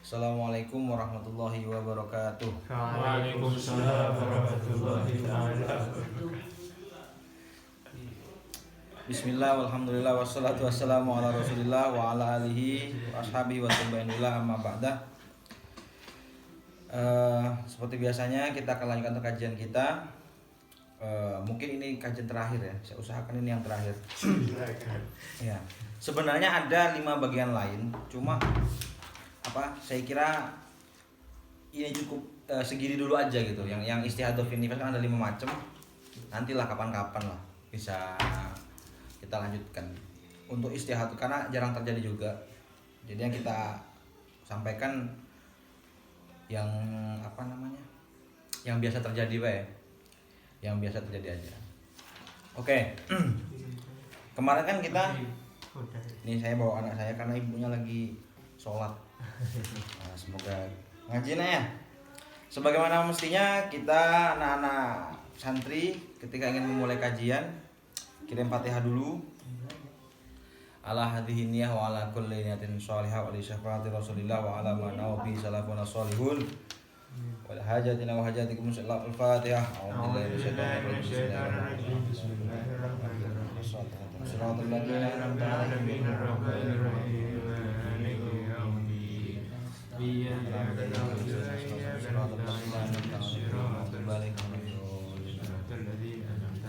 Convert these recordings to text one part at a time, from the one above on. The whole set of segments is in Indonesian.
Assalamualaikum warahmatullahi wabarakatuh. Waalaikumsalam warahmatullahi wabarakatuh. Bismillah, walhamdulillah, wassalatu wassalamu ala rasulillah wa ala alihi wa ashabihi wa tabi'inillah amma ba'dah. Seperti biasanya kita akan lanjutkan kajian kita. Mungkin ini kajian terakhir ya, saya usahakan ini yang terakhir. Ya, sebenarnya ada 5 bagian lain, cuma saya kira ini cukup segini dulu aja gitu. Yang istihadah fi nifas kan ada 5 macam. Nantilah kapan-kapan lah bisa kita lanjutkan untuk istihadah karena jarang terjadi juga. Jadi yang kita sampaikan yang yang biasa terjadi yang biasa terjadi aja. Oke. Kemarin kan kita ini saya bawa anak saya karena ibunya lagi sholat. Nah, semoga ngajinya ya. Sebagaimana mestinya kita anak-anak santri ketika ingin memulai kajian kirim Fatihah dulu. Ala hadhihi niyyah wa ala kulli niyatin shalihah wa li syafaati Rasulillah wa ala ma nawabi salafuna shalihun. Wal hajatina wa hajatikum sallallahu al-Fatihah. A'udzubillahi minasyaitonir rajim. Bismillahirrahmanirrahim. Shiratal ladzina an'amta 'alaihim ghairil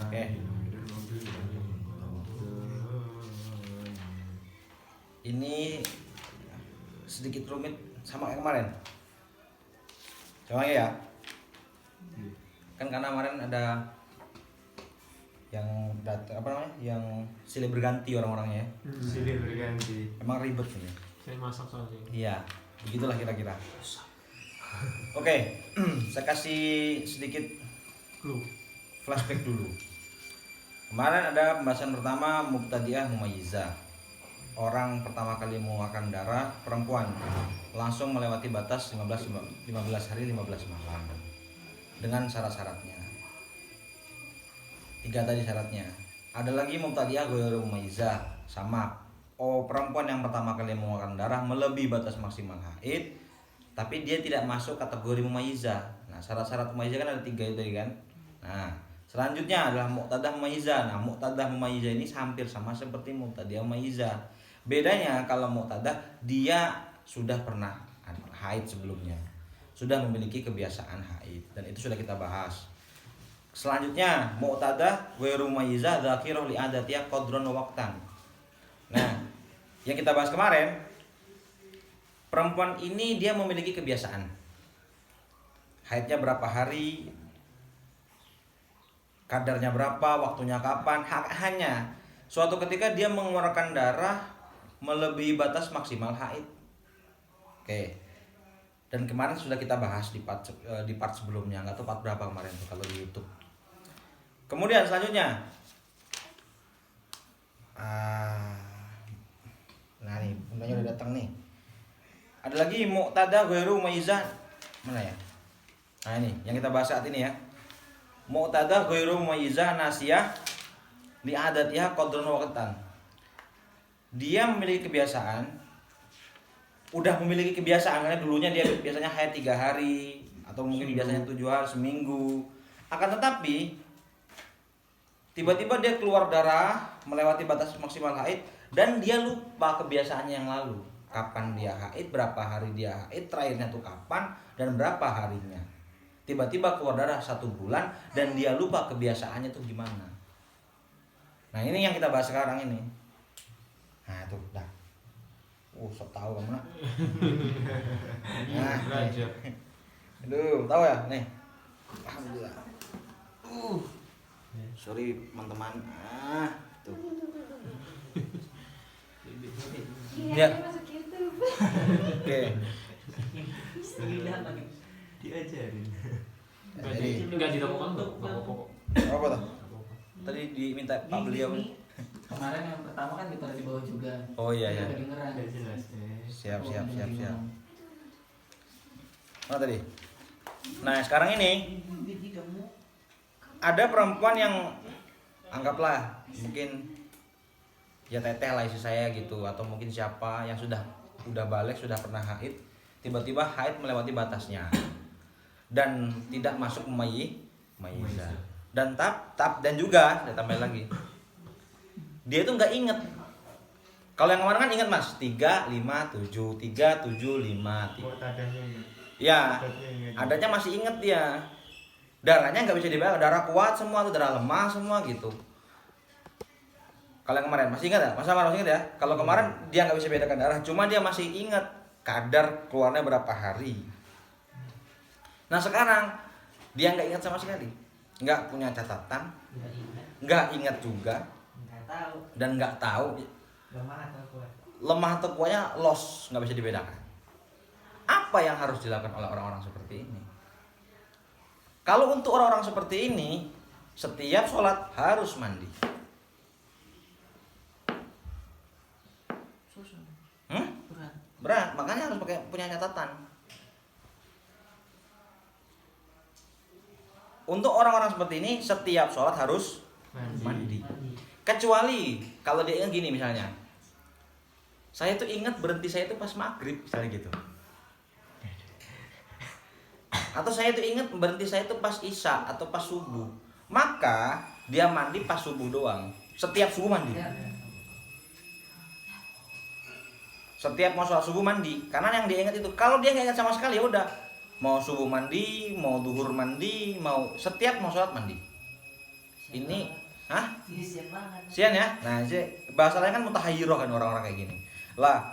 Oke. Ini sedikit rumit sama yang kemarin. Coba ya. Kan karena kemarin ada yang yang silih berganti orang-orangnya. Silih berganti. Emang ribet ini. Saya masak soalnya. Iya, begitulah kira-kira. Oke, saya kasih sedikit flashback dulu. Kemarin ada pembahasan pertama mubtadi'ah mumayyizah. Orang pertama kali mengeluarkan darah perempuan langsung melewati batas 15 hari 15 malam dengan syarat-syaratnya. 3 tadi syaratnya. Ada lagi mubtadi'ah ghairu mumayyizah, sama. Perempuan yang pertama kali mengeluarkan darah melebihi batas maksimal haid, tapi dia tidak masuk kategori mumayyizah. Nah, syarat-syarat mumayyizah kan ada 3 itu tadi kan. Nah, selanjutnya adalah muqtadah mumayyizah. Nah, muqtadah mumayyizah ini hampir sama seperti mubtadi'ah mumayyizah. Bedanya kalau muqtadah dia sudah pernah haid sebelumnya, sudah memiliki kebiasaan haid, dan itu sudah kita bahas. Selanjutnya muqtadah ghairu mumayyizah dzakirah li adatiyah qadran wa waqtan. Nah, yang kita bahas kemarin, perempuan ini dia memiliki kebiasaan. Haidnya berapa hari, kadarnya berapa, waktunya kapan, hanya suatu ketika dia mengeluarkan darah melebihi batas maksimal haid. Oke. Dan kemarin sudah kita bahas di part sebelumnya, nggak tahu part berapa kemarin tuh kalau di YouTube. Kemudian selanjutnya, nah nih, bundanya udah datang nih. Ada lagi muqtadah ghairu mumayyizah. Mana ya? Nah ini yang kita bahas saat ini ya. Muqtadah ghairu mumayyizah nasiyah li adatiha qadrun wa waqtan. Dia memiliki kebiasaan, udah memiliki kebiasaan karena dulunya dia biasanya haid 3 hari atau mungkin biasanya 7 hari, seminggu. Akan tetapi tiba-tiba dia keluar darah melewati batas maksimal haid dan dia lupa kebiasaannya yang lalu. Kapan dia haid, berapa hari dia haid, terakhirnya tuh kapan dan berapa harinya. Tiba-tiba keluar darah 1 bulan dan dia lupa kebiasaannya tuh gimana. Nah, ini yang kita bahas sekarang ini. Nah, tuh dah. Sok tahu kamu nak. Nah, belajar. Aduh, tahu ya? Nih. Alhamdulillah. Sorry teman-teman. Tuh. Ya. Oke. Diajarin. Jadi Enggak ditemukan tuh, pokok. apa tuh? Tadi diminta Pak beliau. Kemarin yang pertama kan ditaruh di bawah juga. Oh iya ya. Kedengeran. Enggak jelas. Siap. Mana tadi? Nah, sekarang ini ada perempuan yang anggaplah mungkin ya teteh lah isi saya gitu, atau mungkin siapa yang udah balik, sudah pernah haid, tiba-tiba haid melewati batasnya dan tidak masuk mayizah. Dan dan juga saya tambahin lagi, dia itu nggak inget. Kalau yang kemarin kan inget mas, 3, 5, 7, 3, 7, 5. Oh, tadanya ini. Ya, Adatnya ingat. adanya masih inget dia. Darahnya nggak bisa dibayar, darah kuat semua tuh, darah lemah semua gitu. Kalau yang kemarin masih ingat ya, Mas Amar masih ingat ya? Kalau kemarin dia nggak bisa bedakan darah, cuma dia masih ingat kadar keluarnya berapa hari. Nah sekarang dia nggak ingat sama sekali, nggak punya catatan, Nggak ingat. nggak ingat juga, Nggak tahu. dan nggak tahu Lemah atau kuat. lemah atau kuatnya loss, nggak bisa dibedakan. Apa yang harus dilakukan oleh orang-orang seperti ini? Kalau untuk orang-orang seperti ini, setiap sholat harus mandi. Susah. Berat. Berat, makanya harus punya catatan. Untuk orang-orang seperti ini, setiap sholat harus mandi. Kecuali kalau dia ingat gini misalnya, saya tuh ingat berhenti saya itu pas maghrib, misalnya gitu. Atau saya tuh ingat berhenti saya itu pas isya atau pas subuh. Maka dia mandi pas subuh doang. Setiap subuh mandi. Ya. Setiap mau sholat subuh mandi. Karena yang dia ingat itu. Kalau dia nggak ingat sama sekali ya udah. Mau subuh mandi, mau duhur mandi, setiap mau sholat mandi. Ini, hah? Ini siap banget. Sian ya? Nah, bahasa lain kan mutahayyirah kan orang-orang kayak gini. Lah,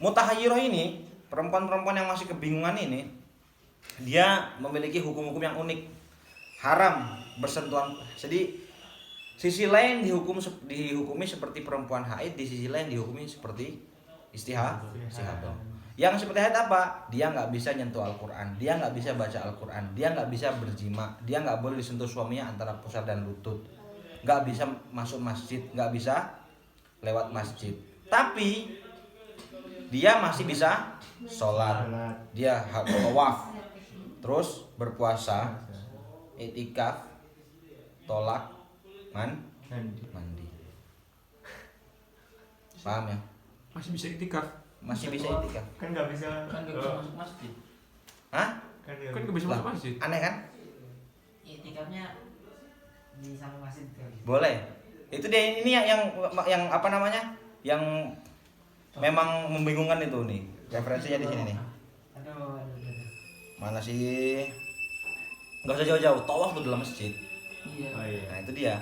mutahayyirah ini, perempuan-perempuan yang masih kebingungan ini, dia memiliki hukum-hukum yang unik. Haram bersentuhan. Jadi sisi lain dihukumi seperti perempuan haid, di sisi lain dihukumi seperti istihadah. Yang seperti haid apa? Dia nggak bisa nyentuh Al-Quran, dia nggak bisa baca Al-Quran, dia nggak bisa berjima, dia nggak boleh disentuh suaminya antara pusar dan lutut, nggak bisa masuk masjid, nggak bisa lewat masjid. Tapi dia masih bisa sholat, dia tawaf, terus berpuasa, i'tikaf, tolak, mandi. Paham ya? Masih bisa iktikaf. Masih bisa i'tikaf. Kan nggak bisa. Kan nggak bisa masuk masjid. Hah? Kan nggak bisa masuk masjid. Aneh kan? Itikafnya di sama masjid kali. Boleh. Itu dia ini yang apa namanya? Yang memang membingungkan itu nih. Referensinya di sini nih. Aduh. Mana sih? Gak usah jauh-jauh. Tawaf tuh dalam masjid. Iya. Oh iya. Nah, itu dia.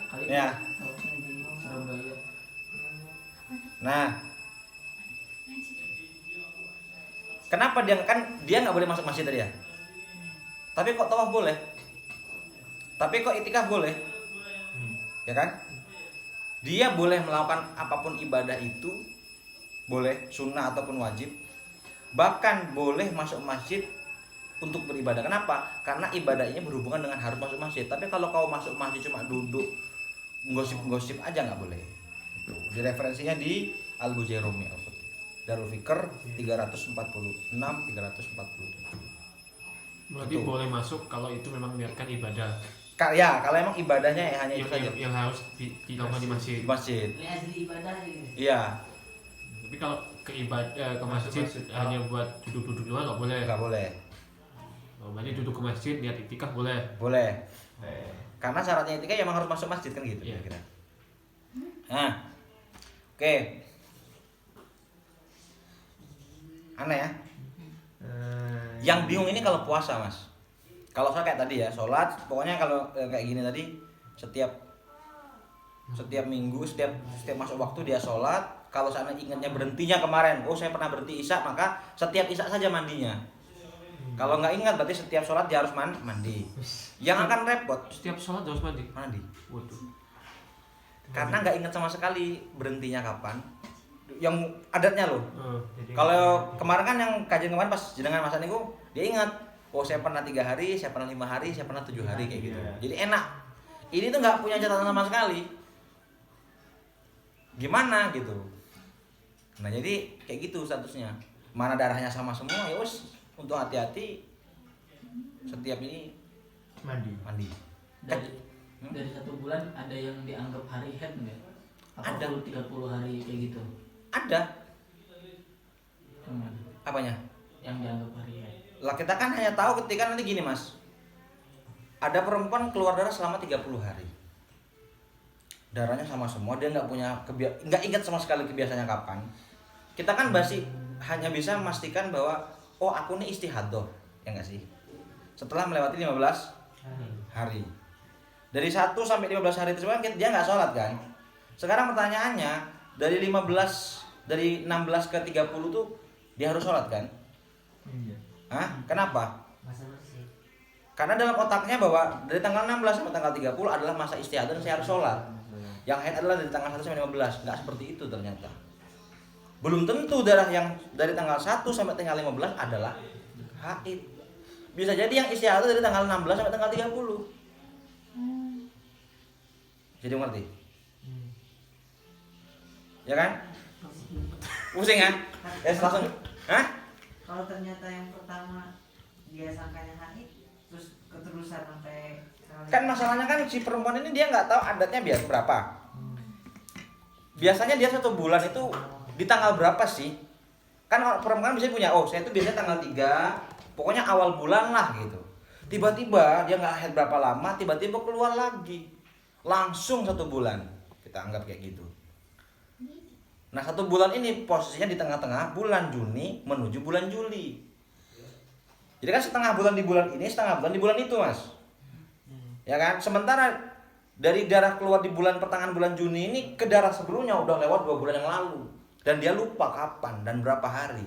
Kali Ya. tawafnya di Surabaya. Nah, kenapa dia nggak boleh masuk masjid tadi ya? Tapi kok tawaf boleh? Tapi kok itikaf boleh? Ya kan? Dia boleh melakukan apapun ibadah itu, boleh sunnah ataupun wajib. Bahkan boleh masuk masjid untuk beribadah. Kenapa? Karena ibadahnya berhubungan dengan harus masuk masjid. Tapi kalau kau masuk masjid cuma duduk gosip-gosip aja nggak boleh. Itu. Di referensinya di Al-Bujairumi Darul Fikr 346 347. Berarti Itu. boleh masuk kalau itu memang niatkan ibadah. Ya, kalau emang ibadahnya ya hanya itu saja Yang harus dilakukan di masjid. di masjid. Ini asli ibadah gitu. Iya, Tapi kalau ke masjid hanya buat duduk-duduk doang nggak boleh. nggak boleh. Oh, berarti duduk ke masjid niat iktikaf boleh. Boleh. Karena syaratnya itu kan emang harus masuk masjid kan gitu Iya. kira-kira. Nah, oke. Aneh ya. Yang bingung ini kalau puasa mas. Kalau saya kayak tadi ya, sholat, pokoknya kalau kayak gini tadi, setiap minggu, setiap masuk waktu dia sholat. Kalau saya ingatnya berhentinya kemarin, oh saya pernah berhenti isya, maka setiap isya saja mandinya. Kalau nggak ingat berarti setiap sholat dia harus mandi. Yang akan repot Setiap sholat harus mandi. mandi. Waduh. Karena nggak ingat sama sekali berhentinya kapan. Yang adatnya loh. Jadi Kalau kemarin kan yang kajian kemarin pas jenengan masa niku dia ingat, oh saya pernah 3 hari, saya pernah 5 hari, saya pernah 7 hari kayak gitu. Iya. Jadi enak. Ini tuh nggak punya catatan sama sekali. Gimana gitu. Nah jadi kayak gitu statusnya. Mana darahnya sama semua ya wes untuk hati-hati setiap ini mandi. Dari 1 bulan ada yang dianggap hari head nggak? Ada. 30 hari kayak gitu. Ada. Kemana? Apanya? Yang dianggap hari haid. Lah kita kan hanya tahu ketika nanti gini mas, ada perempuan keluar darah selama 30 hari, darahnya sama semua, dia nggak ingat sama sekali kebiasaannya kapan. Kita kan masih hanya bisa memastikan bahwa oh aku nih istihadah, ya nggak sih? Setelah melewati 15 hari. Dari 1 sampai 15 hari tersebut dia nggak sholat kan? Sekarang pertanyaannya, dari 16 ke 30 tuh dia harus sholat kan? Iya. Hah? Kenapa? Masa bersih. Karena dalam otaknya bahwa dari tanggal 16 sampai tanggal 30 adalah masa istihadah dan saya harus sholat. Yang haid adalah dari tanggal 1 sampai 15. Nggak seperti itu ternyata. Belum tentu darah yang dari tanggal 1 sampai tanggal 15 adalah haid. Bisa jadi yang istihadah dari tanggal 16 sampai tanggal 30. Jadi ngerti? Ya kan? Pusing kan? Ya langsung. Hah? Kalau ternyata yang pertama dia sangkanya haid, terus keterusan sampai Kan masalahnya kan si perempuan ini dia nggak tahu adatnya biasa berapa. Biasanya dia 1 bulan itu di tanggal berapa sih? Kan orang perempuan bisa punya, oh saya itu biasanya tanggal 3, pokoknya awal bulan lah gitu. Tiba-tiba dia nggak haid berapa lama, tiba-tiba keluar lagi. Langsung 1 bulan. Kita anggap kayak gitu. Nah 1 bulan ini posisinya di tengah-tengah bulan Juni menuju bulan Juli. Jadi kan setengah bulan di bulan ini, setengah bulan di bulan itu mas. Ya kan? Sementara dari darah keluar di pertengahan bulan Juni ini ke darah sebelumnya udah lewat 2 bulan yang lalu. Dan dia lupa kapan dan berapa hari.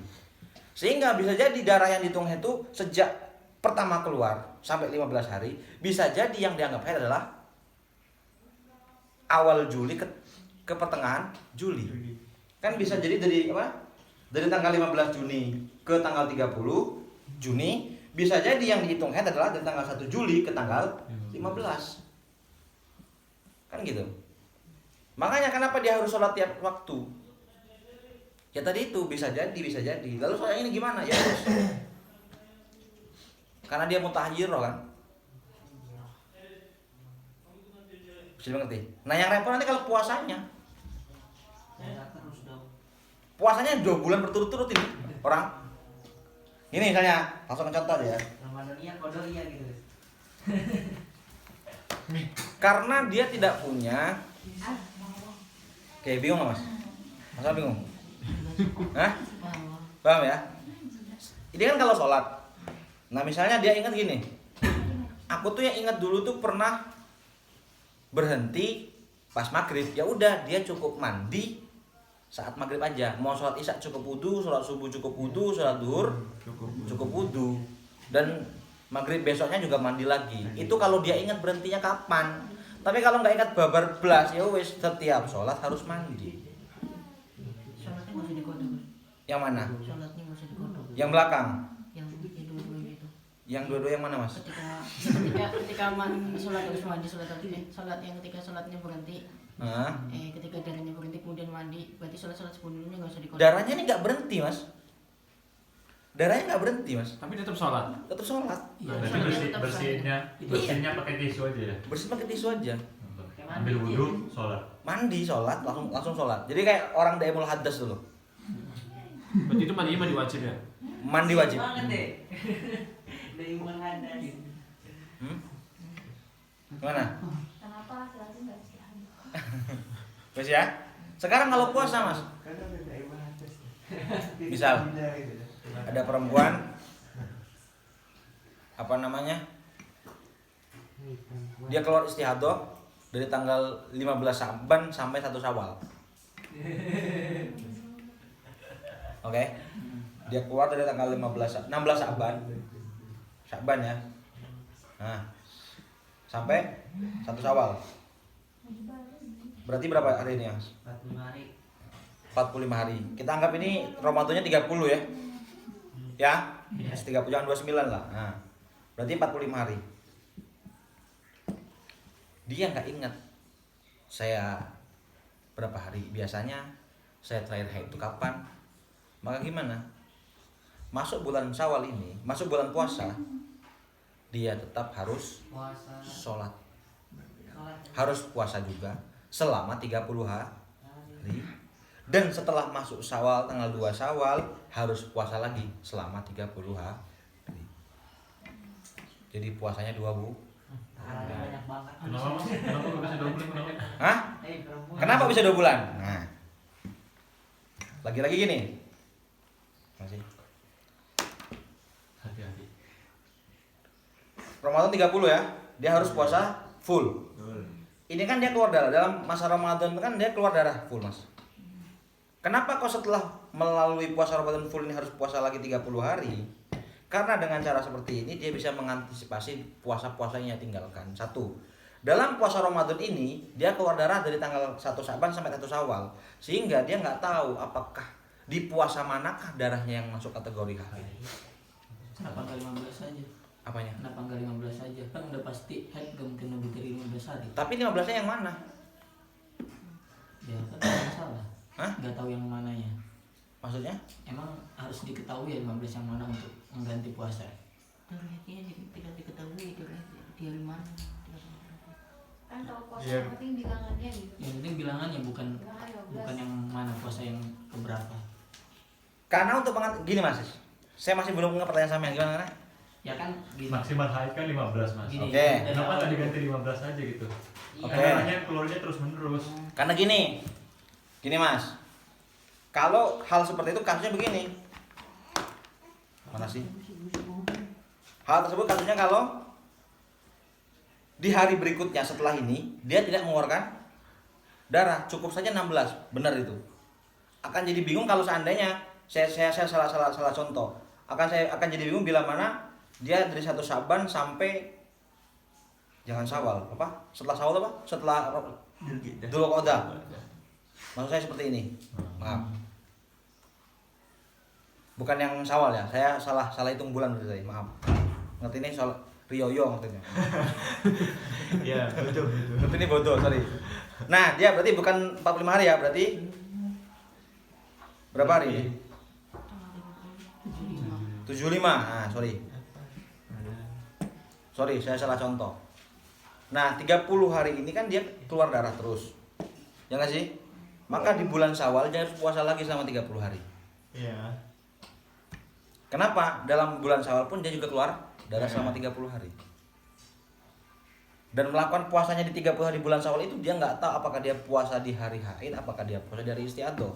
Sehingga bisa jadi darah yang dihitung itu sejak pertama keluar sampai 15 hari. Bisa jadi yang dianggap haid adalah awal Juli ke pertengahan Juli. Kan bisa jadi dari apa? Dari tanggal 15 Juni ke tanggal 30 Juni. Bisa jadi yang dihitung haid adalah dari tanggal 1 Juli ke tanggal 15. Kan gitu. Makanya kenapa dia harus sholat tiap waktu? Ya tadi itu bisa jadi. Lalu sholat ini gimana? Ya harus. Karena dia mutahayyir kan. Bisa mengerti? Nah yang repot nanti kalau puasanya. terus dong. Puasanya 2 bulan berturut-turut ini orang. Ini misalnya, langsung contoh aja ya. Ramadaniyah, Qadoriyah gitu. Karena dia tidak punya. Oke, bingung nggak mas? Masa bingung? Hah? Paham ya? Ini kan kalau sholat. Nah misalnya dia ingat gini. Aku tuh yang ingat dulu tuh pernah berhenti pas maghrib. Ya udah dia cukup mandi saat maghrib aja. Mau sholat isya cukup wudu, sholat subuh cukup wudu, sholat duhur cukup wudu. Dan maghrib besoknya juga mandi lagi. Itu kalau dia ingat berhentinya kapan. Tapi kalau nggak ingat babar belas ya wis setiap sholat harus mandi. Sholatnya masih dikodok. Yang mana? Sholatnya masih dikodok. Yang belakang. Yang dua-dua itu. Yang dua-dua yang mana mas? ketika sholat harus mandi sholat yang ketika sholatnya berhenti Hah? ketika darahnya berhenti kemudian mandi berarti sholat sebelumnya nggak usah dikodok. Darahnya ini nggak berhenti mas. Darahnya nggak berhenti mas. Tapi tetap sholat. Tetap sholat. Iya, Berarti sholatnya tetap bersihnya pakai tisu aja ya. Bersih pakai tisu aja. Ambil wudhu, sholat. Mandi sholat langsung sholat. Jadi kayak orang daimul hadas dulu. Berarti itu mandi wajib ya? Mandi wajib. Banget deh. Dari iman hadas. Gimana? Kenapa laki-laki nggak istihadah? Wes ya. Sekarang kalau puasa mas, Karena udah dari iman hadas. misal ada perempuan apa namanya? Dia keluar istihadah dari tanggal 15 Sa'ban sampai 1 Syawal. Oke. Dia keluar dari tanggal 16 Sa'ban. Sa'ban ya. Nah, sampai 1 Syawal. Berarti berapa hari ini, Mas? 45 hari. 45 hari. Kita anggap ini Ramadannya 30 ya. Ya? 30 jangan 29 lah. Nah, berarti 45 hari. Dia nggak ingat saya berapa hari. Biasanya saya terakhir haid itu kapan? Maka gimana? Masuk bulan Syawal ini, masuk bulan puasa, dia tetap harus Puasa. sholat. Sholat. Harus puasa juga selama 30 hari. Dan setelah masuk Syawal tanggal 2 Syawal harus puasa lagi selama 30 hari. Jadi puasanya 2 bu. Banyak banget. Kenapa mas? Kenapa gak bisa 2 bulan? Kenapa? Hah? Perempuan. Kenapa bisa 2 bulan? Nah. Lagi-lagi gini. Masih. Hati-hati. Ramadan 30 ya. Dia harus puasa full. Ini kan dia keluar darah. Dalam masa Ramadan kan dia keluar darah full, Mas. Kenapa kok setelah melalui puasa Ramadan full ini harus puasa lagi 30 hari? Karena dengan cara seperti ini dia bisa mengantisipasi puasa-puasanya tinggalkan. 1. Dalam puasa Ramadan ini dia keluar darah dari tanggal 1 Syaban sampai 1 Syawal. Sehingga dia nggak tahu apakah di puasa manakah darahnya yang masuk kategori haid. Kenapa nggak 15 aja? Apanya? Kenapa nggak 15 aja? Kan udah pasti haid gak mungkin lebih dari 15 hari. Tapi 15-nya yang mana? Ya kan nggak salah. Hah? Nggak tahu yang mananya. Maksudnya? Emang harus diketahui ya 15 yang mana untuk mengganti puasa. Terlihatnya tidak diketahui dia di mana. Kan kalau puasa Iya. yang penting bilangannya gitu. Yang penting bilangannya bukan Bilangan 12. bukan yang mana puasa yang keberapa. Karena untuk gini Mas. Saya masih belum punya pertanyaan sama yang gimana? Ya kan gini. Maksimal haid kan 15 mas. Gini, Oke. dari Kenapa awal- nggak diganti 15 aja gitu? Oke. Kan darahnya keluarnya terus menerus. Karena gini Mas, kalau hal seperti itu kasusnya begini. Mana sih? Hal tersebut kasusnya kalau di hari berikutnya setelah ini dia tidak mengeluarkan darah, cukup saja 16, benar itu. Akan jadi bingung kalau seandainya saya salah contoh. Saya akan jadi bingung bila mana dia dari 1 Syaban sampai jangan Syawal, apa? Setelah Syawal apa? Setelah Dzulqa'dah. Maksud saya seperti ini. Maaf. Bukan yang Syawal ya. Saya salah hitung bulan berarti tadi. Maaf. Ngerti ini soal Rioyo ngertinya. Iya, betul. Ngerti ini bodoh, sorry. Nah, dia berarti bukan 45 hari ya, berarti berapa hari? 75. Nah, sorry. Sorry, saya salah contoh. Nah, 30 hari ini kan dia keluar darah terus. Ya nggak sih? Maka di bulan Syawal dia harus puasa lagi selama 30 hari. Iya. Kenapa? Dalam bulan Syawal pun dia juga keluar darah selama 30 hari. Dan melakukan puasanya di 30 hari bulan Syawal itu dia nggak tahu apakah dia puasa di hari haid, apakah dia puasa di hari istiadah.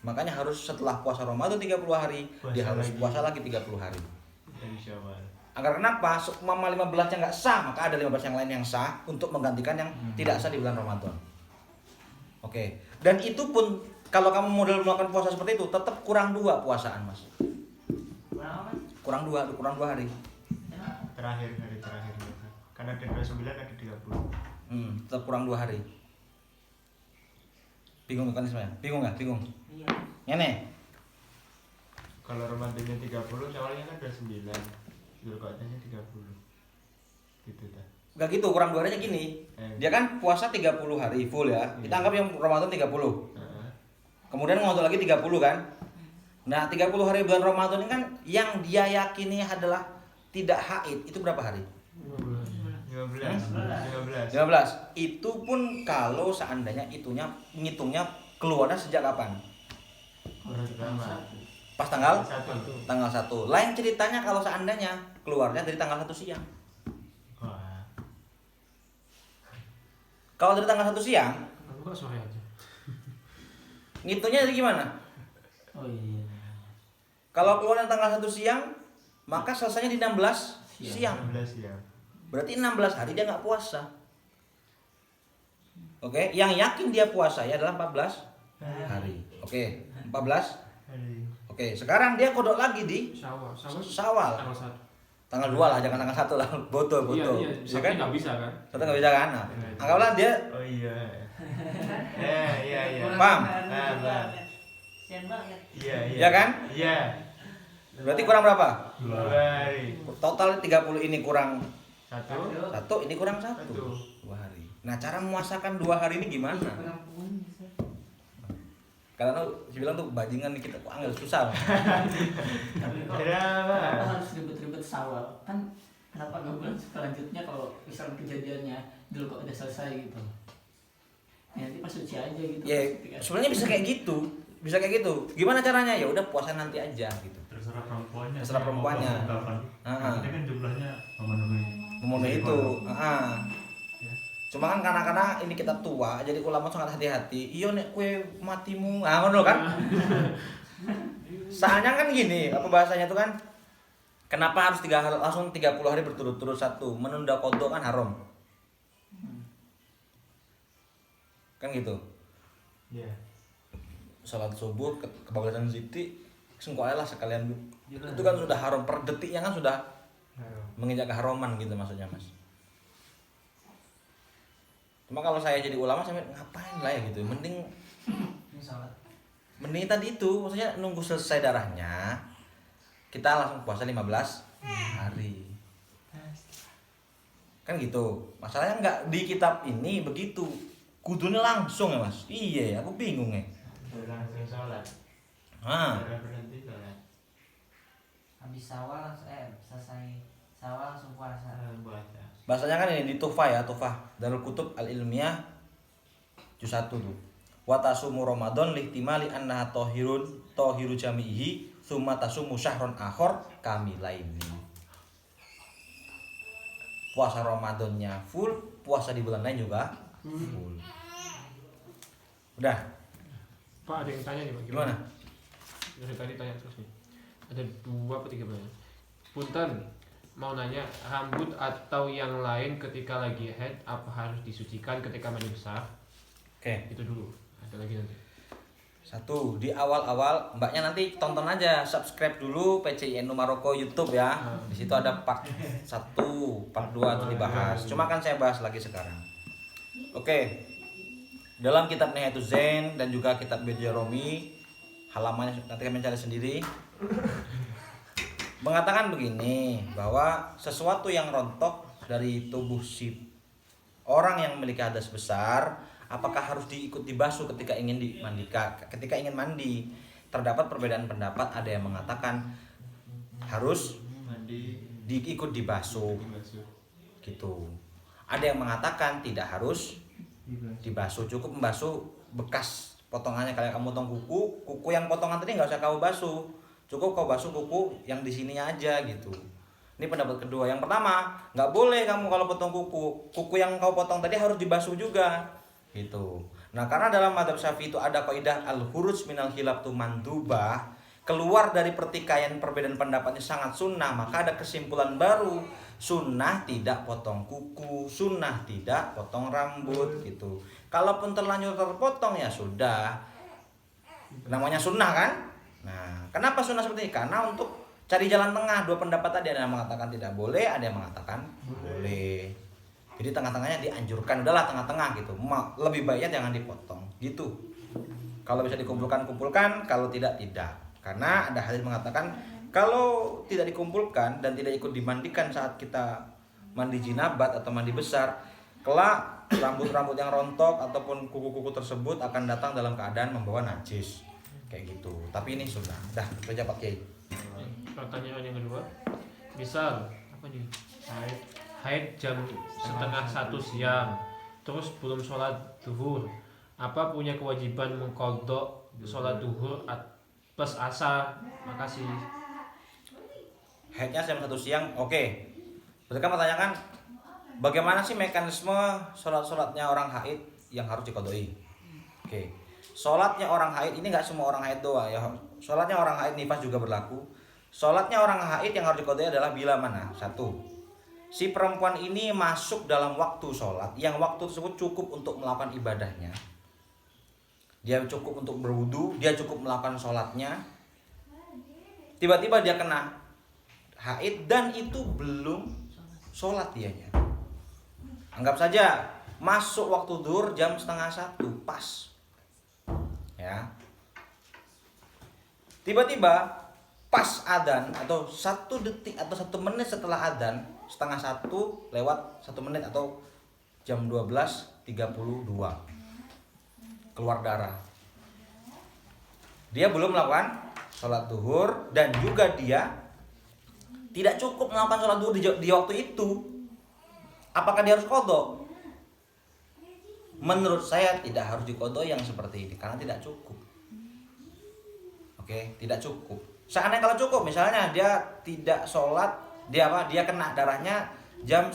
Makanya harus setelah puasa Ramadan 30 hari, dia harus puasa lagi 30 hari. Dari Syawal. Agar kenapa? Seumpama 15-nya nggak sah, maka ada 15 yang lain yang sah untuk menggantikan yang tidak sah di bulan Ramadan. Oke. Dan itu pun kalau kamu model melakukan puasa seperti itu, tetap kurang 2 puasaan, Mas. Berapa? Kurang 2 hari. Hari terakhir. Karena ada 29 ada 30. Tetap kurang 2 hari. Bingung kan sebenarnya? Bingung nggak? Bingung. Iya. Ini. Kalau Ramadannya 30, Syawalnya kan 29. Dzulqa'dahnya 30. Gitu dah. Gak gitu, kurang 2 harinya gini. Dia kan puasa 30 hari full ya. Kita anggap yang Ramadan 30. Kemudian ngotot lagi 30 kan. Nah, 30 hari bulan Ramadan ini kan yang dia yakini adalah tidak haid, itu berapa hari? 15. 15. Itu pun kalau seandainya ngitungnya keluarnya sejak kapan? Pas tanggal 1. Lain ceritanya kalau seandainya keluarnya dari tanggal 1 siang. Wah. Kalau dari tanggal 1 siang, Buka sore aja. ngitungnya dari gimana? Oh iya. Kalau keluar tanggal 1 siang, maka selesainya di 16 siang. 16 ya. Berarti 16 hari dia nggak puasa. Oke, yang yakin dia puasa ya adalah 14 hari. Oke, 14. Oke, sekarang dia kodok lagi di Syawal. Syawal. Tanggal 1. Tanggal 2 lah, jangan tanggal 1 lah. Bodoh. Iya, Ya kan? nggak bisa kan? Satu nggak bisa kan? Nah, anggaplah dia Oh iya. Iya. paham. Sian banget. Iya. Ya kan? Iya. Berarti kurang berapa? 2 hari. Total 30 ini kurang 1. ini kurang 1. 2 hari. Nah, cara memuasakan 2 hari ini gimana? Karena si bilang tuh bajingan nih kita kok angel susah. Tapi kok Kenapa? kenapa harus ribet-ribet Syawal? Kan kenapa nggak bulan selanjutnya kalau misalnya kejadiannya dulu kok udah selesai gitu? Ya, nanti pas suci aja gitu. Ya sebenarnya bisa kayak gitu, gimana caranya? Ya udah puasa nanti aja gitu. Terserah perempuannya. Terserah perempuannya. Mau puasa kapan. Ini kan jumlahnya Memenuhi itu. Cuma kan karena ini kita tua, jadi ulama sangat hati-hati. Iya nek kue matimu, ngono kan? Soalnya kan gini, apa bahasanya tuh kan? Kenapa harus langsung 30 hari berturut-turut satu? Menunda qada kan haram. Kan gitu. Iya. Salat subuh kebablasan siti sengkoe lah sekalian. Itu kan sudah haram, per detiknya kan sudah menginjak keharaman gitu maksudnya, Mas. Cuma kalau saya jadi ulama saya ngapain lah ya gitu. Mending tadi itu maksudnya nunggu selesai darahnya. Kita langsung puasa 15 hari. Kan gitu. Masalahnya enggak di kitab ini begitu. Kudunya langsung ya Mas. Iya, aku bingung ya. Langsung sholat. Berhenti sholat. Habis sawal selesai sawal langsung puasa. Puasa. Bahasanya kan ini di Tuhfah ya, Tuhfah Darul Kutub Al-Ilmiyah juz 1 tuh. Wa tasumu Ramadan lihtimali annaha tahiru jamihi tsumma tasumu syahron akhar kamilaini. Puasa Ramadannya full, puasa di bulan lain juga full. Udah. Pak ada yang tanya nih Pak, Gimana? Dari tadi tanya terus nih. Ada 2 atau 3 pertanyaan. Punten, mau nanya, rambut atau yang lain ketika lagi haid apa harus disucikan ketika mandi besar? Oke. Itu dulu. Ada lagi nanti. 1, di awal-awal mbaknya nanti tonton aja, subscribe dulu PCINU Maroko YouTube ya. Di situ ada part 1, part 2 itu dibahas. Cuma kan saya bahas lagi sekarang. Oke. Dalam kitab Nihayatul Zain dan juga kitab Bidjaromi, halamannya nanti kalian cari sendiri. Mengatakan begini, bahwa sesuatu yang rontok dari tubuh si orang yang memiliki hadas besar, apakah harus diikut dibasuh ketika ingin dimandikan? Ketika ingin mandi, terdapat perbedaan pendapat. Ada yang mengatakan harus diikut dibasuh, gitu. Ada yang mengatakan tidak harus dibasuh, cukup membasuh bekas potongannya. Kayak kamu potong kuku yang potongan tadi nggak usah kau basuh, cukup kau basuh kuku yang di sininya aja gitu. Ini pendapat kedua. Yang pertama, nggak boleh kamu kalau potong kuku yang kau potong tadi harus dibasuh juga gitu. Nah, karena dalam mazhab Syafi'i itu ada kaidah al-khuruj minal khilaf tu mandubah, keluar dari pertikaian perbedaan pendapatnya sangat sunnah, maka ada kesimpulan baru, sunnah tidak potong kuku, sunnah tidak potong rambut gitu. Kalaupun terlanjur terpotong ya sudah, namanya sunnah kan. Nah, kenapa sunnah seperti ini? Karena untuk cari jalan tengah. 2 pendapat tadi, ada yang mengatakan tidak boleh, ada yang mengatakan boleh. Jadi tengah-tengahnya dianjurkan, udahlah tengah-tengah gitu. Lebih baiknya jangan dipotong gitu. Kalau bisa dikumpulkan, kumpulkan, kalau tidak, tidak. Karena ada hadis mengatakan kalau tidak dikumpulkan dan tidak ikut dimandikan saat kita mandi jinabat atau mandi besar, kelak rambut-rambut yang rontok ataupun kuku-kuku tersebut akan datang dalam keadaan membawa najis. Kayak gitu. Tapi ini sunnah. Dah, kerja Pak Kiai. Pertanyaan yang kedua, misal apa nih? Haid jam setengah 1 siang, terus belum sholat zuhur, apa punya kewajiban mengkodok sholat zuhur plus asar? Makasih. Haidnya jam 1 siang, oke. Berarti kan pertanyakan, bagaimana sih mekanisme sholat-sholatnya orang haid yang harus dikodoi? Oke. Sholatnya orang haid ini nggak semua orang haid doang ya. Sholatnya orang haid nifas juga berlaku. Sholatnya orang haid yang harus dikodoi adalah bila mana? 1. Si perempuan ini masuk dalam waktu sholat, yang waktu tersebut cukup untuk melakukan ibadahnya. Dia cukup untuk berwudu, dia cukup melakukan sholatnya. Tiba-tiba dia kena haid dan itu belum sholat dianya. Anggap saja masuk waktu zuhur jam setengah 1, pas. Ya. Tiba-tiba pas adzan atau 1 detik atau 1 menit setelah adzan, setengah 1 lewat 1 menit atau jam 12.32 keluar darah. Dia belum melakukan sholat zuhur dan juga dia tidak cukup melakukan sholat zuhur di waktu itu. Apakah dia harus qadha? Menurut saya tidak harus dikodok yang seperti ini karena tidak cukup. Oke, tidak cukup. Seandainya kalau cukup, misalnya dia tidak sholat, dia kena darahnya jam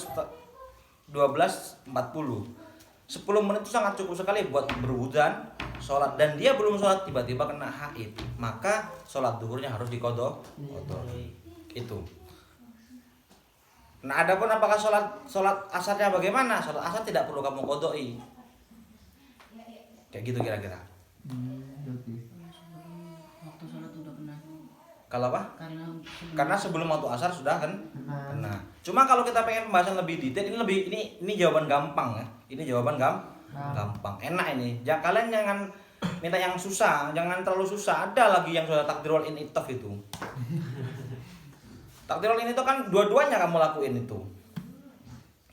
12.40. 10 menit itu sangat cukup sekali buat berwudan, sholat, dan dia belum sholat tiba-tiba kena haid, maka sholat duhurnya harus dikodok. Itu. Nah, adapun apakah sholat asarnya bagaimana? Sholat asar tidak perlu kamu kodoi. Kayak gitu kira-kira. Waktu sholat udah kena. Kalau apa? Karena sebelum waktu asar sudah kan kena. Cuma kalau kita pengen pembahasan lebih detail, ini jawaban gampang ya. Ini jawaban gampang. Enak ini. Kalian jangan minta yang susah, jangan terlalu susah. Ada lagi yang sudah takdirul initof itu. Takdirul initof kan dua-duanya kamu lakuin itu.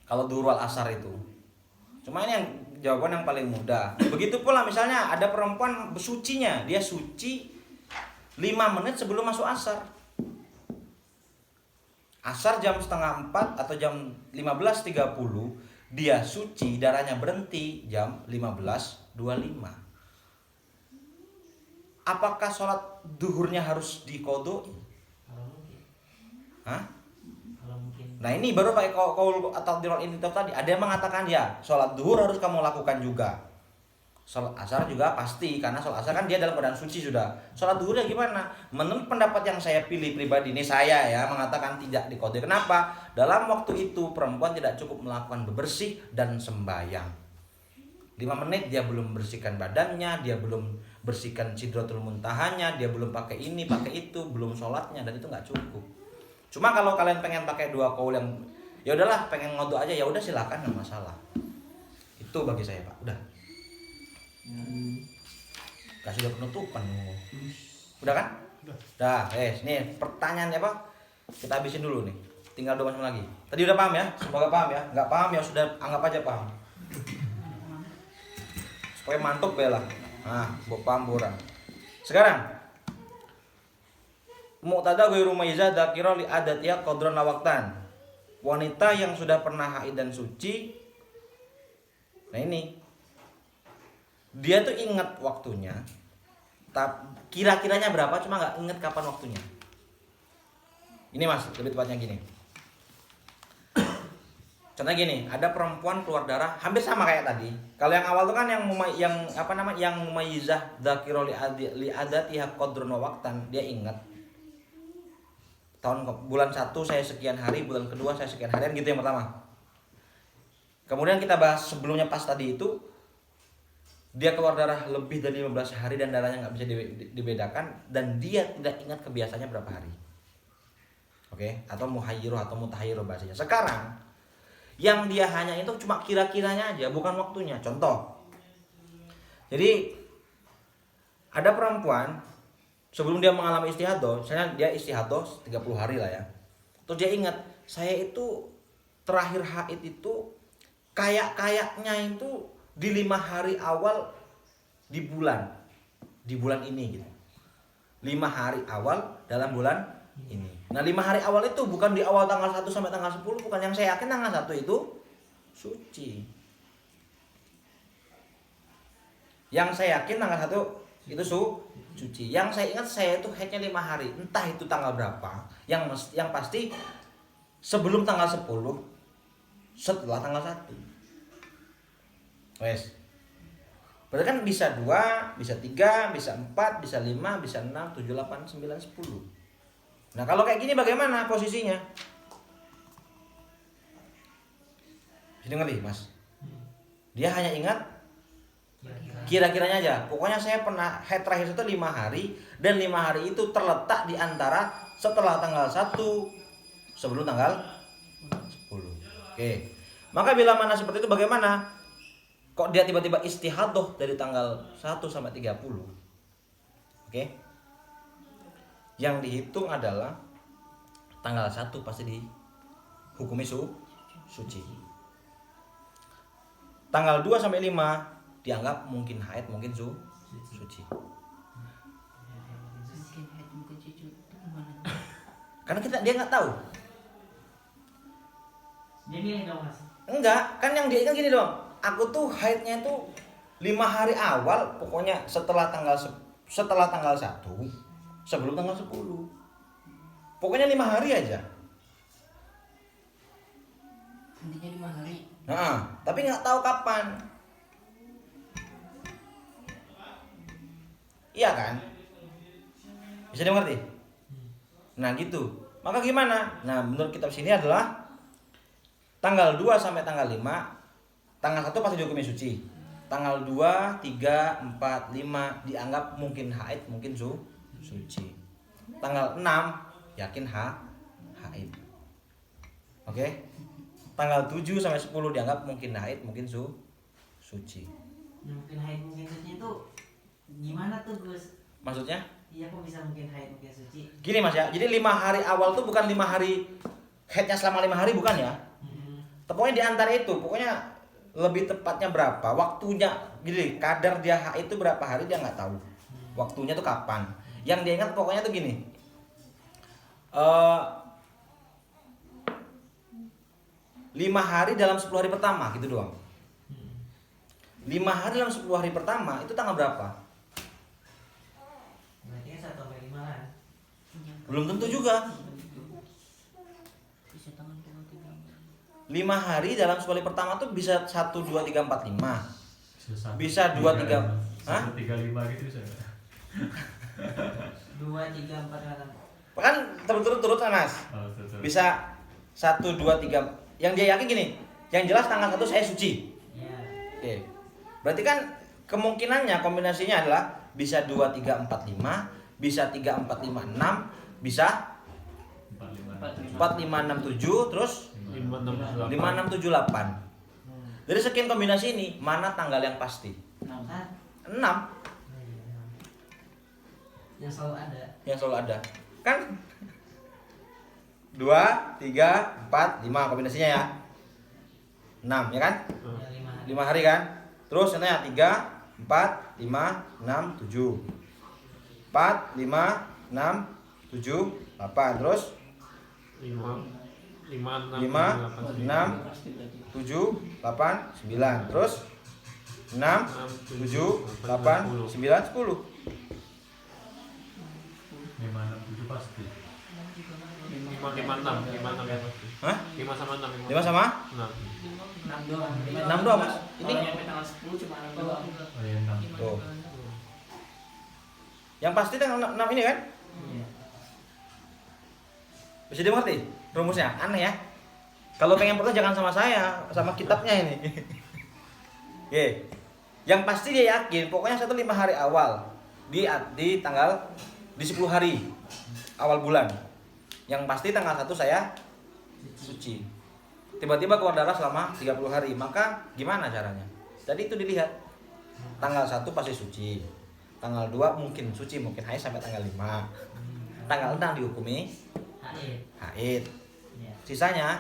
Kalau duhur wal asar itu. Cuma ini yang jawaban yang paling mudah. Begitu pula misalnya ada perempuan sucinya, dia suci 5 menit sebelum masuk asar. Asar jam 3:30 atau jam 15.30, dia suci, darahnya berhenti jam 15.25. Apakah sholat duhurnya harus dikodoi? Hah? Nah ini baru pakai kaul atau dirol ini tadi. Ada yang mengatakan ya sholat duhur harus kamu lakukan juga. Sholat asar juga pasti, karena sholat asar kan dia dalam keadaan suci sudah. Sholat duhurnya gimana? Menurut pendapat yang saya pilih pribadi, ini saya ya mengatakan tidak dikodoi. Kenapa? Dalam waktu itu perempuan tidak cukup melakukan bebersih dan sembahyang. 5 menit dia belum bersihkan badannya, dia belum bersihkan sidratul muntahanya, dia belum pakai ini, pakai itu, belum sholatnya, dan itu nggak cukup. Cuma kalau kalian pengen pakai dua kaul yang ya udahlah, pengen ngodok aja ya udah silakan, nggak masalah. Itu bagi saya Pak. Udah. Kasih udah penutupan. Udah kan? Udah. Nih pertanyaannya apa? Kita habisin dulu nih. Tinggal 2 macam lagi. Tadi udah paham ya? Semoga paham ya. Nggak paham ya sudah anggap aja paham. Supaya mantap bela. Nah, buat paham borang. Sekarang Muqtada ghairu maizah dzakira li adatiha qadran lawaqtan. Wanita yang sudah pernah haid dan suci. Nah ini. Dia tuh ingat waktunya. Kira-kiranya berapa cuma nggak ingat kapan waktunya. Ini Mas, lebih tepatnya gini. Contohnya gini, ada perempuan keluar darah hampir sama kayak tadi. Kalau yang awal tuh kan yang mumayyizah dzakira li adatiha qadran lawaqtan, dia ingat. Bulan 1 saya sekian hari, bulan kedua saya sekian harian gitu yang pertama. Kemudian kita bahas sebelumnya pas tadi itu dia keluar darah lebih dari 15 hari dan darahnya nggak bisa dibedakan dan dia tidak ingat kebiasaannya berapa hari. Oke, atau muhayyiruh atau mutahayyiruh bahasanya. Sekarang yang dia hanya itu cuma kira-kiranya aja, bukan waktunya. Contoh. Jadi ada perempuan sebelum dia mengalami istihadah, misalnya dia istihadah 30 hari lah ya. Terus dia ingat, saya itu terakhir haid itu kayaknya itu di 5 hari awal di bulan ini gitu. 5 hari awal dalam bulan ini. Nah 5 hari awal itu bukan di awal tanggal 1 sampai tanggal 10, bukan. Yang saya yakin tanggal 1 itu suci. Yang saya yakin tanggal 1 itu suci. Yang saya ingat saya itu haidnya 5 hari. Entah itu tanggal berapa. Yang pasti sebelum tanggal 10, setelah tanggal 1. Wes. Berarti kan bisa 2, bisa 3, bisa 4, bisa 5, bisa 6, 7, 8, 9, 10. Nah kalau kayak gini bagaimana posisinya? Bisa ngerti Mas? Dia hanya ingat kira-kiranya aja. Pokoknya saya pernah haid terakhir itu 5 hari. Dan 5 hari itu terletak di antara setelah tanggal 1 sebelum tanggal 10. Oke. Maka bila mana seperti itu bagaimana? Kok dia tiba-tiba istihadah dari tanggal 1 sampai 30? Oke. Yang dihitung adalah tanggal 1 pasti dihukumi suci. Tanggal 2 sampai 5 dianggap mungkin haid, mungkin suci. Karena dia nggak tahu. Dia milih dong Mas. Enggak, kan yang dia ingat gini doang. aku tuh haidnya itu 5 hari awal, pokoknya setelah tanggal 1, sebelum tanggal 10. Pokoknya 5 hari aja. Intinya 5 hari. Nah, tapi nggak tahu kapan. Iya kan? Bisa dimengerti? Nah gitu. Maka gimana? Nah menurut kitab sini adalah tanggal 2 sampai tanggal 5. Tanggal 1 pasti dihukumi suci. Tanggal 2, 3, 4, 5 dianggap mungkin haid, mungkin suci. Tanggal 6 yakin haid. Oke? Tanggal 7 sampai 10 dianggap mungkin haid, mungkin suci. Yang mungkin haid mungkin suci itu gimana tuh Gus? Maksudnya? Iya kok bisa mungkin haid mungkin suci? Gini Mas ya, jadi 5 hari awal tuh bukan 5 hari haidnya selama 5 hari, bukan ya? Pokoknya di antara itu, pokoknya lebih tepatnya berapa waktunya, gini, kadar dia haid itu berapa hari dia nggak tahu. Waktunya tuh kapan? Yang dia ingat pokoknya tuh gini. 5 hari dalam 10 hari pertama gitu doang. 5 hari dalam 10 hari pertama itu tanggal berapa? Berarti 1 sampai 5 lah. Belum tentu juga. Bisa tangan 2, 3. 5 hari dalam 10 hari pertama tuh bisa 1, 2, 3, 4, 5. Bisa 2, 3. Hah? 1, 3, 5 gitu bisa. 2, 3, 4, 5. Kan terus kan Mas? Oh, betul. Bisa 1, 2, 3. Yang dia yakin gini, yang jelas tanggal 1 saya suci. Iya. Oke. Berarti kan kemungkinannya kombinasinya adalah bisa 2, 3, 4, 5, bisa 3, 4, 5, 6, bisa 4, 5. 4, 5, 6, 7, terus 5, 6, 5, 6, 7, 8. Dari sekian kombinasi ini, mana tanggal yang pasti? 6 kan? 6 Yang selalu ada. yang selalu ada. Kan 2, 3, 4, 5 kombinasinya ya. 6 ya kan? Yang 5 hari. 5 hari kan? Terus ini ya 3, 4, 5, 6, 7. 4, 5, 6, 7, 8. Terus 5, 6, 5, 6, 7, 8, 9. Terus 6, 7, 8, 9, 10. 5, 6, 7 pasti. 5, 6 ya pasti. Hah? 5 sama 6. 5 sama 6. 6 doang. 6 doang Mas. Ini Ini sampai tanggal 10 cuma 6 doang. Oh ya 6. tuh. Yang pasti tanggal 6 ini kan? Iya. Bisa dimengerti rumusnya? Aneh ya. Kalau pengen percaya jangan sama saya, sama kitabnya ini. Oke. Yang pasti dia yakin, pokoknya 1 5 hari awal di tanggal di 10 hari awal bulan. Yang pasti tanggal 1 saya suci. Tiba-tiba keluar darah selama 30 hari, maka gimana caranya? Tadi itu dilihat. Tanggal 1 pasti suci. Tanggal 2 mungkin suci, mungkin haid sampai tanggal 5. Tanggal 6 dihukumi Haid. haid. Iya. Sisanya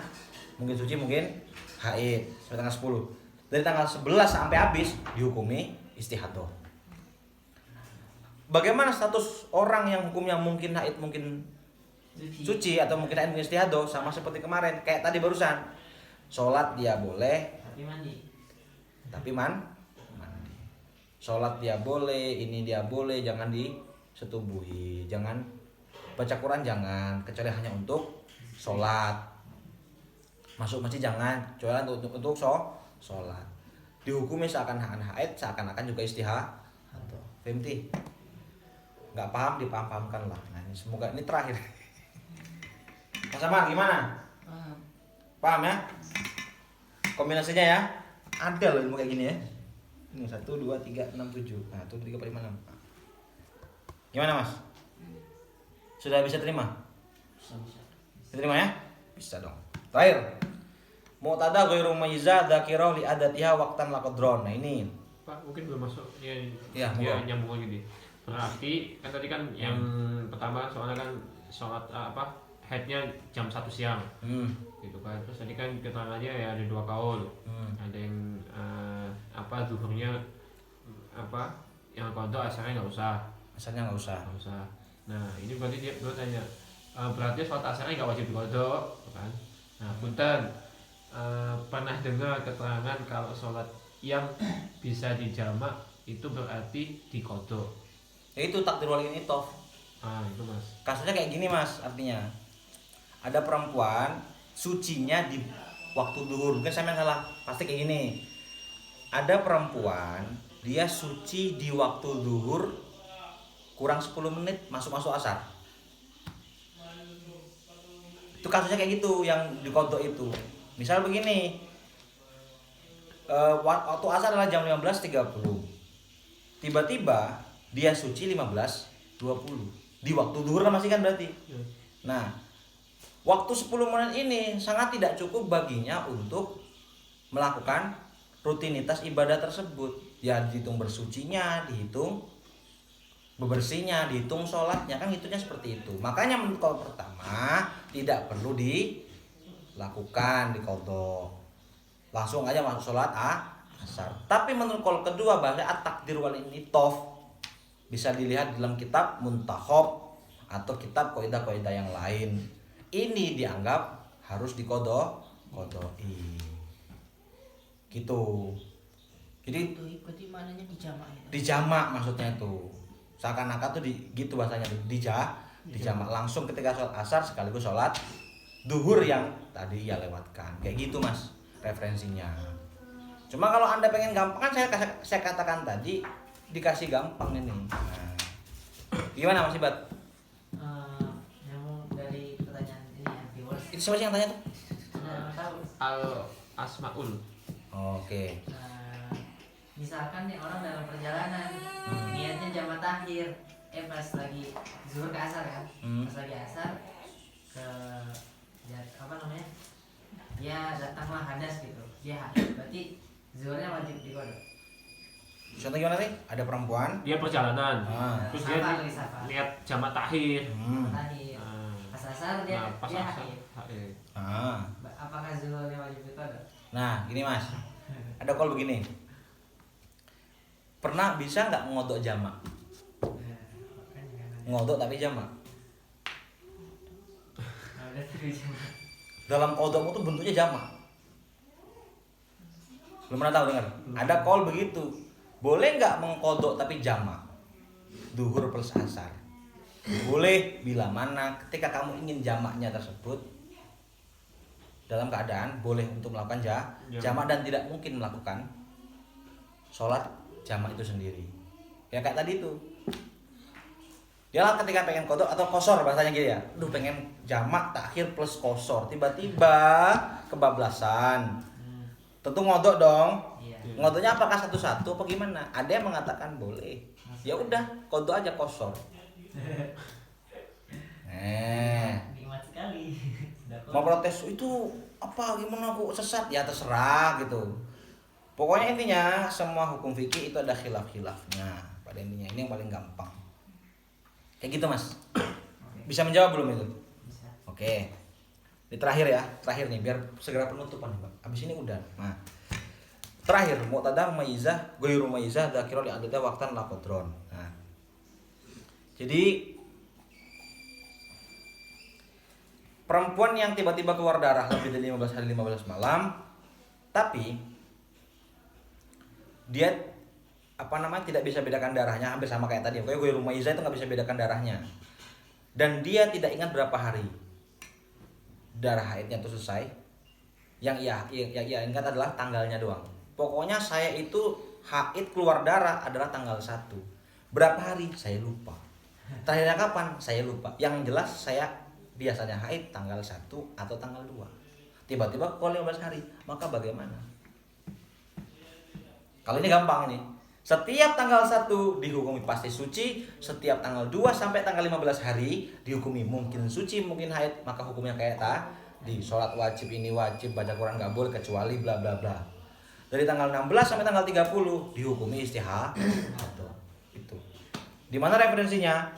mungkin suci, mungkin haid sampai tanggal 10. Dari tanggal 11 sampai habis dihukumi istihadah. Bagaimana status orang yang hukumnya mungkin haid, mungkin suci atau mungkin haid, mungkin istihadah? Sama seperti kemarin, kayak tadi barusan. Sholat dia boleh, Tapi mandi. tapi mandi. Sholat dia boleh, ini dia boleh, jangan disetubuhi, jangan baca Quran, jangan, kecuali hanya untuk sholat. Masuk masjid jangan, kecuali untuk sholat. Dihukumi seakan-akan haid, seakan-akan juga istihadah. Femti, nggak paham dipaham-pahamkan lah. Nah, ini semoga ini terakhir. Mas Amar gimana? Paham ya? Kombinasinya ya? Ada loh ilmu kayak gini ya. Ini 1, 2, 3, 6, 7. Nah, 1, 2, 3, 4, 5, 6. Gimana Mas? Sudah bisa terima? Bisa. Bisa terima ya? Bisa dong. Terakhir. Mu'tada ghairu mumayyiza dzakirah li adatiha waqtan laqadron. Nah, ini. Pak, mungkin belum masuk. Ya, Ya, ya monggo. nyambung lagi deh. Berarti kan tadi kan yang pertama soalnya kan sholat haidnya jam 1 siang. Gitu kan. Terus tadi kan keterangannya ya ada 2 kaul. Ada yang zuhurnya yang kodok asarnya nggak usah. Asalnya nggak usah. Nggak usah. Nah ini berarti dia tanya berarti sholat asarnya nggak wajib dikodok, kan? Nah punten pernah dengar keterangan kalau sholat yang bisa dijamak itu berarti dikodok. Ya itu takdirul ini toh. Itu mas. Kasusnya kayak gini mas, artinya ada perempuan sucinya di waktu duhur, mungkin saya yang salah, pasti kayak gini. Ada perempuan dia suci di waktu duhur kurang 10 menit masuk asar. Itu kasusnya kayak gitu yang dikodok itu. Misal begini, waktu asar adalah jam 15.30. Tiba-tiba dia suci 15.20. Di waktu duhur kan masih kan berarti. Nah, waktu 10 menit ini sangat tidak cukup baginya untuk melakukan rutinitas ibadah tersebut. Ya dihitung bersucinya, dihitung bebersihnya, dihitung sholatnya, kan hitungnya seperti itu. Makanya menurut kaul pertama tidak perlu dilakukan di qadha. Langsung aja masuk sholat asar. Tapi menurut kaul kedua bahwa at-takdir wal initof bisa dilihat dalam kitab Muntakhab atau kitab kaidah-kaidah yang lain. Ini dianggap harus dikodoi. Gitu. Jadi Itu ikuti mananya dijamak itu. dijamak maksudnya itu. Seakan-akan tuh gitu bahasanya tuh dijamak langsung ketika sholat asar sekaligus sholat duhur yang tadi ia lewatkan. Kayak gitu mas referensinya. Cuma kalau anda pengen gampang kan saya katakan tadi dikasih gampang ini. Nah, gimana mas Ibat? Nyambung dari pertanyaan ini ya, viewers. Itu siapa sih yang tanya tuh? Tahu. Al asmaul. Oke. Misalkan nih orang dalam perjalanan niatnya jamaah takhir, pas lagi zuhur ke asar kan, pas lagi asar ke apa namanya, ya datanglah hadas gitu, dia hadas, berarti zuhurnya wajib dikodok. Contoh gimana nih? Ada perempuan. Dia perjalanan. Terus dia Safar. lihat jamak takhir. Takhir. Pas asar dia Pas dia asar. haid. Apakah zuhurnya wajib dikodok? Nah, gini mas. Ada call begini. Pernah bisa nggak ngodok jamak? Ngodok tapi jamak. Dalam kodokmu tuh bentuknya jamak. Belum pernah tahu dengar? Ada call begitu. Boleh nggak mengkodok tapi jamak? Duhur plus asar. Boleh bila mana ketika kamu ingin jamaknya tersebut dalam keadaan boleh untuk melakukan jamak dan tidak mungkin melakukan sholat jamak itu sendiri. Ya kayak tadi itu. Dia ketika pengen kodok atau kosor bahasanya gitu ya. Duh pengen jamak takhir plus kosor. Tiba-tiba kebablasan. Tentu ngodok dong. Ngodoknya apakah satu-satu apa gimana? Ada yang mengatakan boleh. Ya udah, kodok aja kosor. Nikmat sekali. Mau protes itu apa gimana aku sesat ya terserah gitu. Pokoknya intinya semua hukum fikih itu ada khilaf-khilafnya. Pada intinya ini yang paling gampang. Kayak gitu mas. Bisa menjawab belum itu? Bisa. Oke. Ini terakhir ya, terakhir nih biar segera penutupan nih bang. Abis ini udah. Nah, terakhir muqtadah mumayyizah ghairu mumayyizah dzakira li adada waqtan la qadron. Nah. Jadi perempuan yang tiba-tiba keluar darah lebih dari 15 hari 15 malam tapi dia tidak bisa bedakan darahnya, hampir sama kayak tadi. Pokoknya ghairu mumayyizah itu nggak bisa bedakan darahnya. Dan dia tidak ingat berapa hari darah haidnya itu selesai. Yang ia ingat adalah tanggalnya doang. Pokoknya saya itu haid keluar darah adalah tanggal 1. Berapa hari? Saya lupa. Terakhirnya kapan? Saya lupa. Yang jelas saya biasanya haid tanggal 1 atau tanggal 2. Tiba-tiba keluar 15 hari. Maka bagaimana? Kalau ini gampang ini. Setiap tanggal 1 dihukumi pasti suci. Setiap tanggal 2 sampai tanggal 15 hari dihukumi mungkin suci, mungkin haid. Maka hukumnya kayak tadi. Sholat wajib ini wajib, baca Quran gak boleh kecuali bla bla bla. Dari tanggal 16 sampai tanggal 30 dihukumi istihadah. Itu. Di mana referensinya?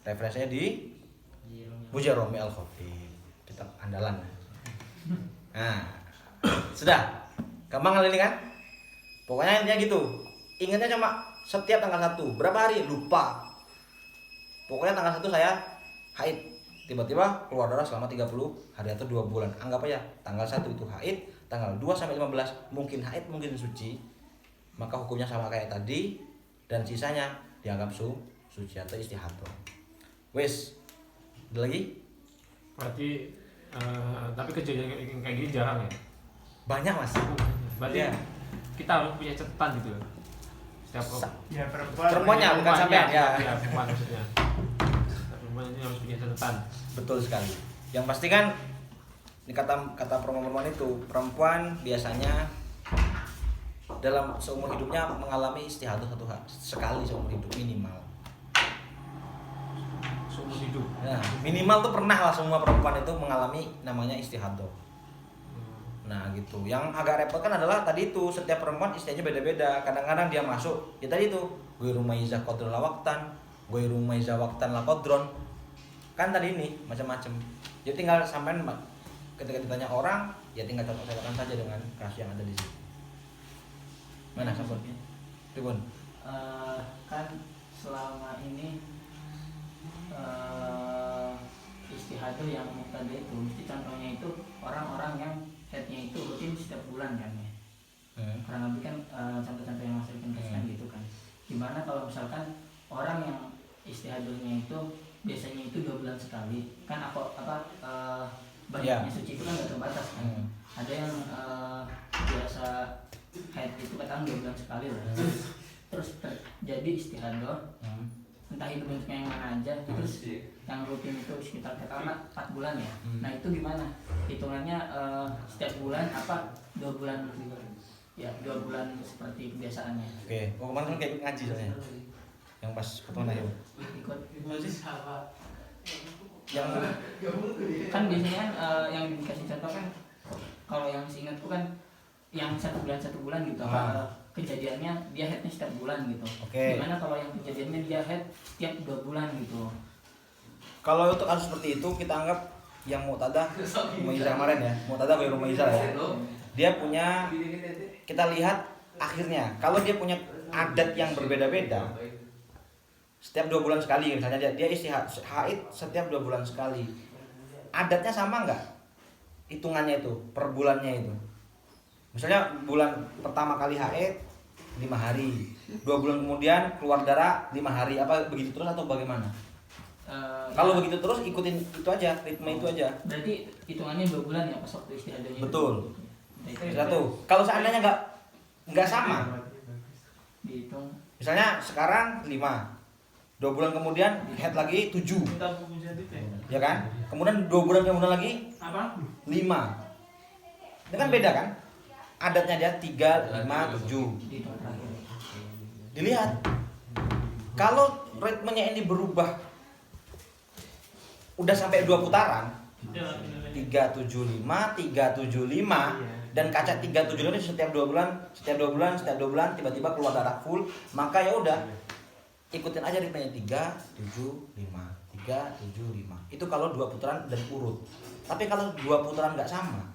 Referensinya di Mujarrami Al-Khafif, kitab andalan. Nah, sudah. Gampang kali ini kan? Pokoknya intinya gitu. Ingatnya cuma setiap tanggal 1. Berapa hari? Lupa. Pokoknya tanggal 1 saya haid. Tiba-tiba keluar darah selama 30 hari atau 2 bulan. Anggap aja tanggal 1 itu haid, tanggal 2 sampai 15 mungkin haid, mungkin suci. maka hukumnya sama kayak tadi, dan sisanya dianggap suci atau istihadah. Wes, ada lagi? Berarti tapi kejadian yang kayak gini jarang ya. Banyak mas. Berarti Iya. kita harus punya catatan gitu. Setiap Ya perempuan. Perempuannya bukan sampean ya. Ya, perempuan maksudnya. Perempuan ini harus punya catatan. Betul sekali. Yang pasti kan ini kata perempuan itu, perempuan biasanya dalam seumur hidupnya mengalami istihadah sekali seumur hidup minimal. Seumur hidup. Nah, minimal tuh pernah lah semua perempuan itu mengalami namanya istihadah. Nah gitu. Yang agak repot kan adalah tadi itu setiap perempuan istihadahnya beda-beda. Kadang-kadang dia masuk, ya tadi itu ghairu maizah qadron la waqtan, ghairu maizah waqtan la qadron. Kan tadi ini macam-macam. Jadi tinggal sampean ketika ditanya orang, ya tinggal contohkan saja dengan kasus yang ada di situ. Mana sampun? Ribun. Kan selama ini istihadah yang tadi itu mesti contohnya itu orang-orang yang headnya itu rutin setiap bulan kan ya. Kurang lebih kan contoh-contoh yang Mas Rifin kasihkan gitu kan. Gimana kalau misalkan orang yang istihadahnya itu biasanya itu 2 bulan sekali kan banyaknya suci itu kan nggak terbatas kan. Ada yang biasa haid itu kadang 2 bulan sekali lah. Terus terjadi istihadah, entah itu bentuknya yang mana aja, terus yang rutin itu sekitar katakanlah 4 bulan ya. Nah itu gimana? Hitungannya setiap bulan apa 2 bulan? Ya 2 bulan seperti kebiasaannya. Oke, kemarin kan kayak ngaji soalnya. Yang pas pertemuan akhir. Ikut. Yang Kan biasanya kan yang dikasih contoh kan kalau yang seingatku kan yang 1 bulan gitu kejadiannya dia headnya setiap bulan gitu. Oke. Gimana kalau yang kejadiannya dia head setiap 2 bulan gitu? Kalau untuk kasus seperti itu kita anggap yang Mu'tadah Mumayyizah kemarin ya, Mu'tadah ghairu mumayyizah ya. Dia punya, kita lihat akhirnya. Kalau dia punya adat yang berbeda-beda, setiap 2 bulan sekali misalnya dia haid setiap 2 bulan sekali, adatnya sama nggak hitungannya itu per bulannya itu? Misalnya bulan pertama kali haid 5 hari, 2 bulan kemudian keluar darah 5 hari, apa begitu terus atau bagaimana? Kalau begitu terus ikutin itu aja, ritme itu aja. Berarti hitungannya 2 bulan ya pas waktu istihadahnya. Betul. Itu Satu. Kalau seandainya nggak sama, dihitung. misalnya sekarang 5, 2 bulan kemudian head lagi 7, ya kan? Kemudian 2 bulan kemudian lagi 5. Itu kan beda kan? Adatnya dia 3, 5, 7. Dihitung terakhir. Dilihat. Kalau ritmenya ini berubah udah sampai 2 putaran, 375, 375 dan kaca 375 itu setiap 2 bulan tiba-tiba keluar darah full, maka ya udah ikutin aja ritmenya 375, 375. Itu kalau 2 putaran dan urut. Tapi kalau 2 putaran nggak sama,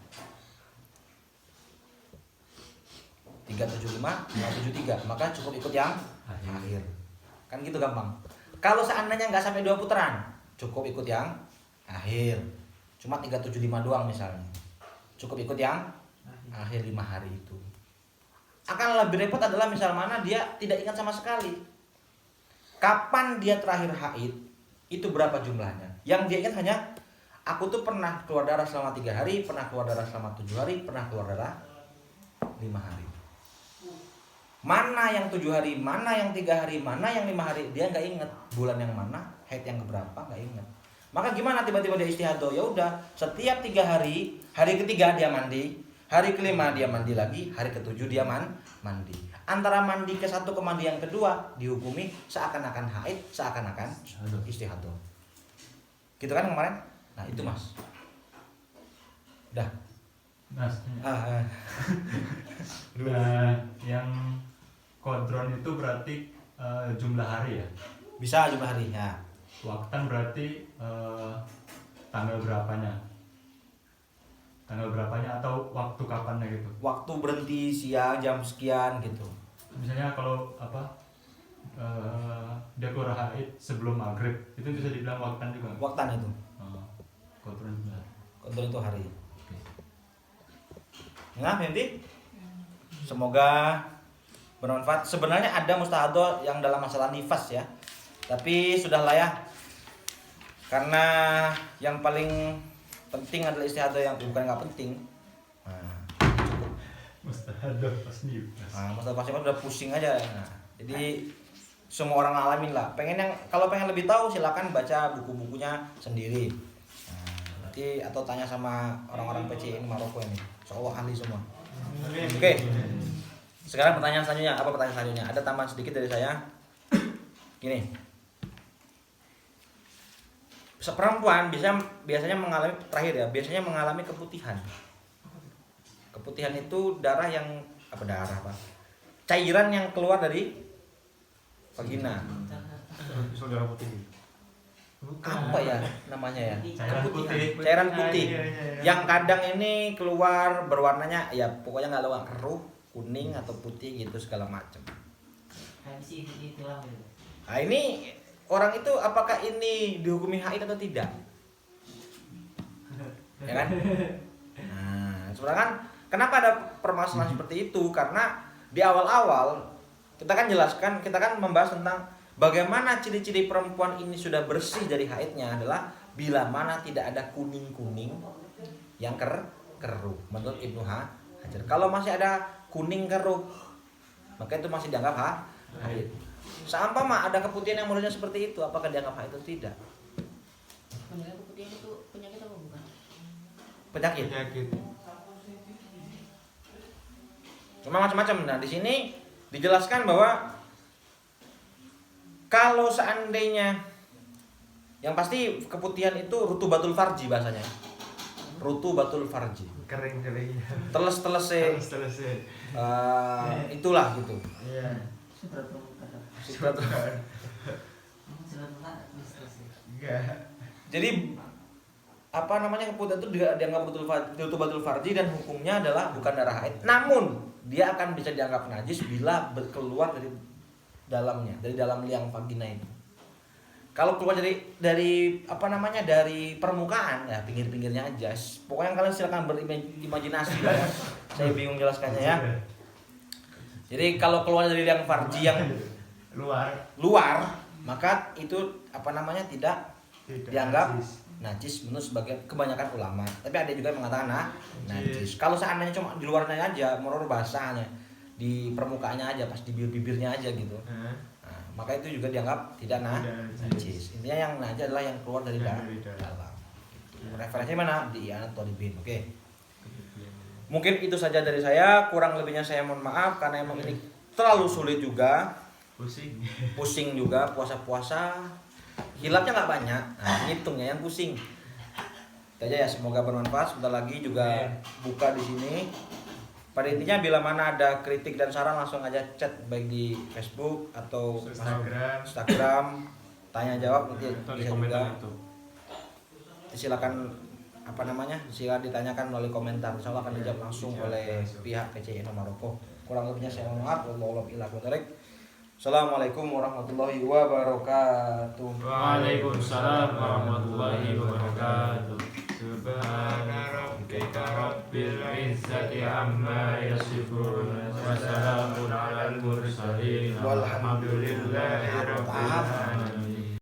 375, 573, maka cukup ikut yang akhir. Kan gitu gampang. Kalau seandainya nggak sampai 2 putaran, cukup ikut yang akhir. Cuma 375 doang misalnya, cukup ikut yang akhir 5 hari itu. Akan lebih repot adalah misal mana dia tidak ingat sama sekali kapan dia terakhir haid, itu berapa jumlahnya. Yang dia ingat hanya aku tuh pernah keluar darah selama 3 hari, pernah keluar darah selama 7 hari, pernah keluar darah 5 hari. Mana yang 7 hari, mana yang 3 hari, mana yang 5 hari, dia nggak inget bulan yang mana, haid yang keberapa, nggak inget. Maka gimana tiba-tiba dia istihadah? Ya udah, setiap 3 hari, hari ketiga dia mandi, hari kelima dia mandi lagi, hari ketujuh dia mandi. Antara mandi ke satu ke mandi yang kedua dihukumi seakan-akan haid, seakan-akan istihadah. Gitu kan kemarin? Nah itu mas. Dah. Mas, Ah. yang kodron itu berarti jumlah hari ya? Bisa jumlah hari ya. Waktan berarti tanggal berapanya? Tanggal berapanya atau waktu kapannya gitu? Waktu berhenti siang jam sekian gitu. Misalnya kalau dia keluar haid sebelum maghrib, itu bisa dibilang waktan juga? Waktan itu. Kodron jumlah. Kodron itu hari. Nah nanti semoga bermanfaat. Sebenarnya ada mustahadah yang dalam masalah nifas ya, tapi sudahlah ya, karena yang paling penting adalah istihadah, yang bukan nggak penting. Nah, cukup. Mustahadah pas nifas. Nah, mustahadah pas nifas udah pusing aja. Nah, jadi semua orang ngalamin lah. Kalau pengen lebih tahu silakan baca buku-bukunya sendiri. Nah, nanti atau tanya sama orang-orang PCN Maroko ini. Insyaallah ahli semua. Oke. Sekarang pertanyaan selanjutnya, apa pertanyaan selanjutnya? Ada tambahan sedikit dari saya. Gini. Seperempuan biasanya mengalami terakhir ya, biasanya mengalami keputihan. Keputihan itu darah yang cairan yang keluar dari vagina. Saudara putih. Apa ya namanya ya? Cairan putih. Cairan putih. Iya, iya, iya. Yang kadang ini keluar berwarnanya ya pokoknya nggak lewat keruh, kuning atau putih gitu segala macam. Habis itu lah gitu. Nah ini orang itu apakah ini dihukumi haid atau tidak? Ya kan? Nah, sebenarnya kan kenapa ada permasalahan seperti itu? Karena di awal-awal kita kan membahas tentang bagaimana ciri-ciri perempuan ini sudah bersih dari haidnya adalah bila mana tidak ada kuning-kuning yang keruh. Menurut Ibnu Hajar, kalau masih ada kuning keruh, maka itu masih dianggap haid. Seumpama ada keputihan yang modelnya seperti itu, apakah dianggap haid atau tidak? Sebenarnya keputihan itu penyakit apa bukan? Penyakit. Cuma macam-macam. Nah, di sini dijelaskan bahwa kalau seandainya yang pasti keputihan itu rutubatul farji bahasanya. Rutubatul farji. Kering. Teles-teles Selesai. itulah gitu. Iya. Surat pembuka. Surat- Surat muka selesai. Enggak. Jadi keputihan itu dianggap rutubatul farji dan hukumnya adalah bukan darah haid. Namun dia akan bisa dianggap najis bila keluar dari dalamnya, dari dalam liang vagina itu. Kalau keluar dari permukaan ya pinggir-pinggirnya aja. Pokoknya kalian silakan berimajinasi lah ya. Saya bingung jelaskannya ya. Jadi kalau keluar dari liang farji yang luar, maka itu tidak dianggap najis menurut sebagian kebanyakan ulama. Tapi ada juga yang mengatakan najis. Kalau seandainya cuma di luarnya aja, menurut bahasanya di permukaannya aja, pas di bibir-bibirnya aja gitu. Nah, maka itu juga dianggap tidak najis. Intinya yang najis adalah yang keluar dari dalam. Referensinya mana? Di Ianat Thalibin. Oke. Mungkin itu saja dari saya. Kurang lebihnya saya mohon maaf karena emang ini terlalu sulit juga. Pusing juga puasa-puasa. Hilapnya nggak banyak, ngitungnya yang pusing. Itu aja ya, semoga bermanfaat. Sebentar lagi juga buka di sini. Pada intinya bila mana ada kritik dan saran langsung aja chat baik di Facebook atau Instagram, tanya jawab nanti bisa juga. Silakan silakan ditanyakan melalui komentar. Insyaallah akan dijawab langsung oleh pihak PCN Maroko. Kurang lebihnya saya mohon maaf. Wallahu a'lam. Assalamualaikum warahmatullahi wabarakatuh. Waalaikumsalam warahmatullahi wabarakatuh. Subhana rabbika Rabbil izzati amma yasifun wa salamun alal mursalin walhamdulillahi rabbil alamin.